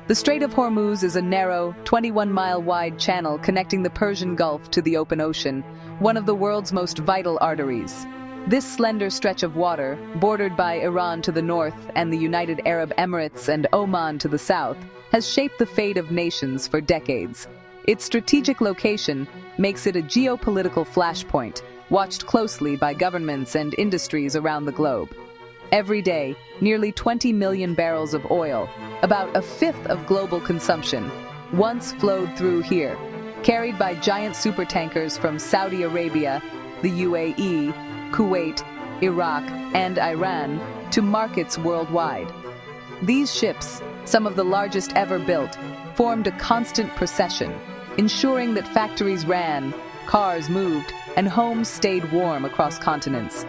The Strait of Hormuz is a narrow, 21-mile-wide channel connecting the Persian Gulf to the open ocean, one of the world's most vital arteries. This slender stretch of water, bordered by Iran to the north and the United Arab Emirates and Oman to the south, has shaped the fate of nations for decades. Its strategic location makes it a geopolitical flashpoint, watched closely by governments and industries around the globe. Every day, nearly 20 million barrels of oil, about a fifth of global consumption, once flowed through here, carried by giant supertankers from Saudi Arabia, the UAE, Kuwait, Iraq, and Iran to markets worldwide. These ships, some of the largest ever built, formed a constant procession, ensuring that factories ran, cars moved, and homes stayed warm across continents.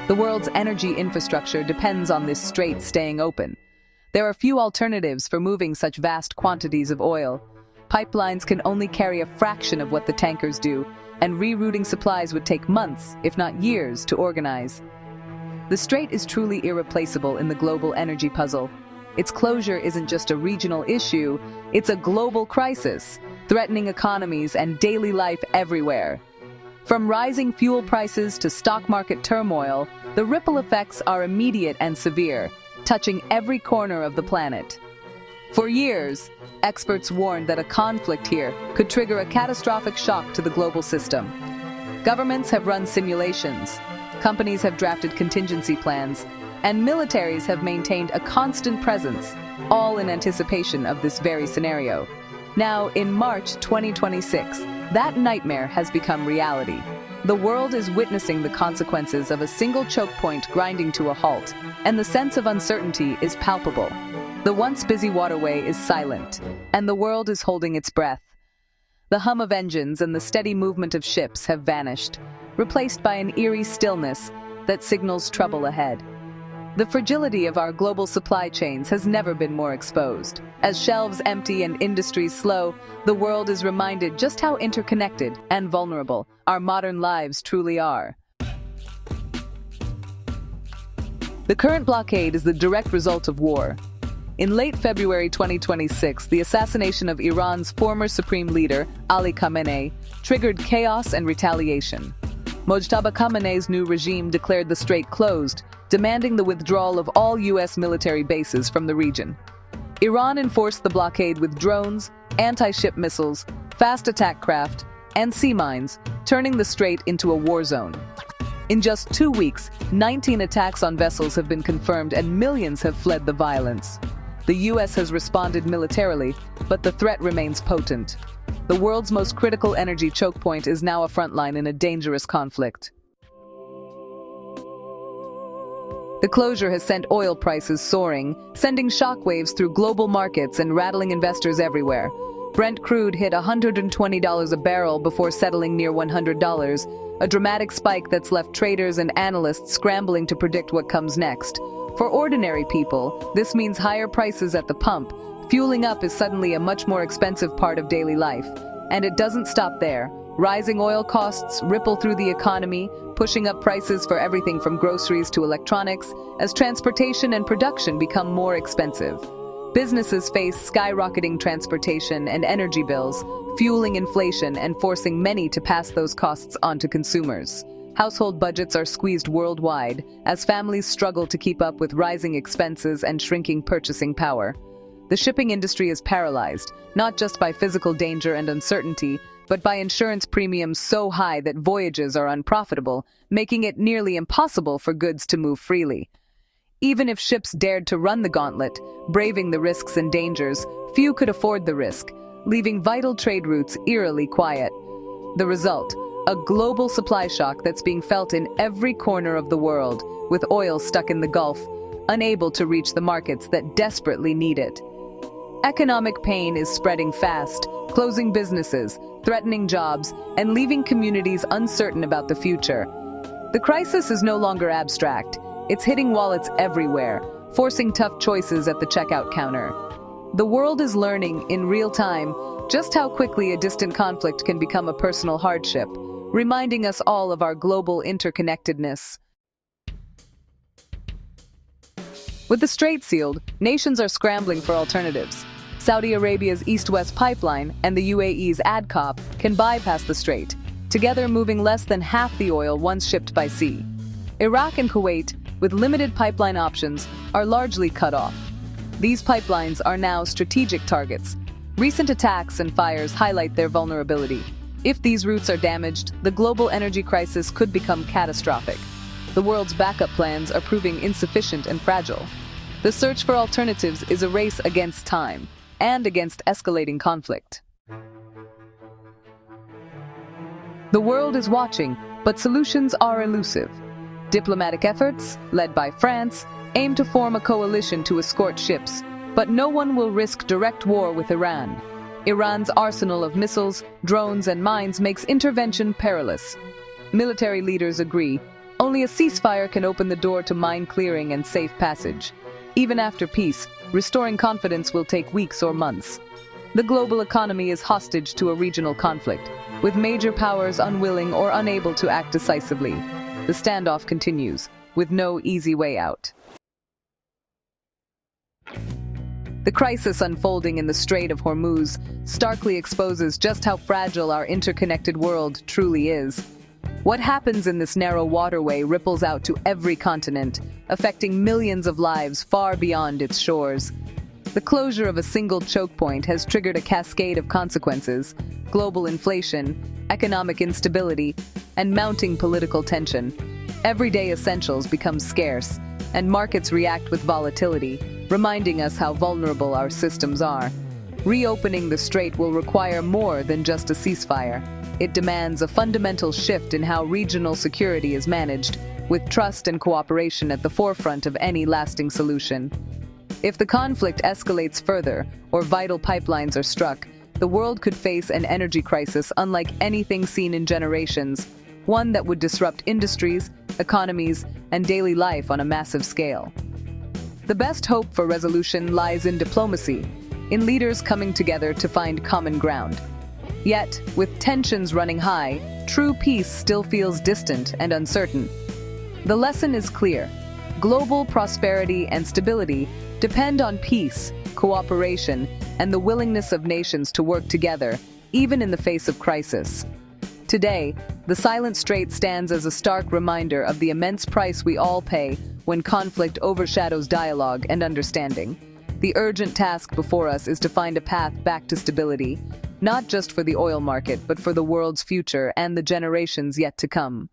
The world's energy infrastructure depends on this strait staying open. There are few alternatives for moving such vast quantities of oil. Pipelines can only carry a fraction of what the tankers do, and rerouting supplies would take months, if not years, to organize. The strait is truly irreplaceable in the global energy puzzle. Its closure isn't just a regional issue, it's a global crisis, threatening economies and daily life everywhere. From rising fuel prices to stock market turmoil, the ripple effects are immediate and severe, touching every corner of the planet. For years, experts warned that a conflict here could trigger a catastrophic shock to the global system. Governments have run simulations, companies have drafted contingency plans, and militaries have maintained a constant presence, all in anticipation of this very scenario. Now, in March 2026, that nightmare has become reality. The world is witnessing the consequences of a single choke point grinding to a halt, and the sense of uncertainty is palpable. The once busy waterway is silent, and the world is holding its breath. The hum of engines and the steady movement of ships have vanished, replaced by an eerie stillness that signals trouble ahead. The fragility of our global supply chains has never been more exposed. As shelves empty and industries slow, the world is reminded just how interconnected and vulnerable our modern lives truly are. The current blockade is the direct result of war. In late February 2026, the assassination of Iran's former supreme leader, Ali Khamenei, triggered chaos and retaliation. Mojtaba Khamenei's new regime declared the strait closed, demanding the withdrawal of all U.S. military bases from the region. Iran enforced the blockade with drones, anti-ship missiles, fast attack craft, and sea mines, turning the strait into a war zone. In just 2 weeks, 19 attacks on vessels have been confirmed and millions have fled the violence. The U.S. has responded militarily, but the threat remains potent. The world's most critical energy choke point is now a frontline in a dangerous conflict. The closure has sent oil prices soaring, sending shockwaves through global markets and rattling investors everywhere. Brent crude hit $120 a barrel before settling near $100, a dramatic spike that's left traders and analysts scrambling to predict what comes next. For ordinary people, this means higher prices at the pump. Fueling up is suddenly a much more expensive part of daily life. And it doesn't stop there. Rising oil costs ripple through the economy, pushing up prices for everything from groceries to electronics, as transportation and production become more expensive. Businesses face skyrocketing transportation and energy bills, fueling inflation and forcing many to pass those costs on to consumers. Household budgets are squeezed worldwide, as families struggle to keep up with rising expenses and shrinking purchasing power. The shipping industry is paralyzed, not just by physical danger and uncertainty, but by insurance premiums so high that voyages are unprofitable, making it nearly impossible for goods to move freely. Even if ships dared to run the gauntlet, braving the risks and dangers, few could afford the risk, leaving vital trade routes eerily quiet. The result, a global supply shock that's being felt in every corner of the world, with oil stuck in the Gulf, unable to reach the markets that desperately need it. Economic pain is spreading fast, closing businesses, threatening jobs, and leaving communities uncertain about the future. The crisis is no longer abstract. It's hitting wallets everywhere, forcing tough choices at the checkout counter. The world is learning, in real time, just how quickly a distant conflict can become a personal hardship, reminding us all of our global interconnectedness. With the strait sealed, nations are scrambling for alternatives. Saudi Arabia's East-West pipeline and the UAE's ADCOP can bypass the strait, together moving less than half the oil once shipped by sea. Iraq and Kuwait, with limited pipeline options, are largely cut off. These pipelines are now strategic targets. Recent attacks and fires highlight their vulnerability. If these routes are damaged, the global energy crisis could become catastrophic. The world's backup plans are proving insufficient and fragile. The search for alternatives is a race against time and against escalating conflict. The world is watching, but solutions are elusive. Diplomatic efforts, led by France, aim to form a coalition to escort ships, but no one will risk direct war with Iran. Iran's arsenal of missiles, drones, and mines makes intervention perilous. Military leaders agree, only a ceasefire can open the door to mine clearing and safe passage. Even after peace, restoring confidence will take weeks or months. The global economy is hostage to a regional conflict, with major powers unwilling or unable to act decisively. The standoff continues, with no easy way out. The crisis unfolding in the Strait of Hormuz starkly exposes just how fragile our interconnected world truly is. What happens in this narrow waterway ripples out to every continent, affecting millions of lives far beyond its shores. The closure of a single choke point has triggered a cascade of consequences: global inflation, economic instability, and mounting political tension. Everyday essentials become scarce, and markets react with volatility, reminding us how vulnerable our systems are. Reopening the strait will require more than just a ceasefire. It demands a fundamental shift in how regional security is managed, with trust and cooperation at the forefront of any lasting solution. If the conflict escalates further, or vital pipelines are struck, the world could face an energy crisis unlike anything seen in generations, one that would disrupt industries, economies, and daily life on a massive scale. The best hope for resolution lies in diplomacy, in leaders coming together to find common ground. Yet, with tensions running high, true peace still feels distant and uncertain. The lesson is clear: global prosperity and stability depend on peace, cooperation, and the willingness of nations to work together, even in the face of crisis. Today, the Silent Strait stands as a stark reminder of the immense price we all pay when conflict overshadows dialogue and understanding. The urgent task before us is to find a path back to stability, not just for the oil market, but for the world's future and the generations yet to come.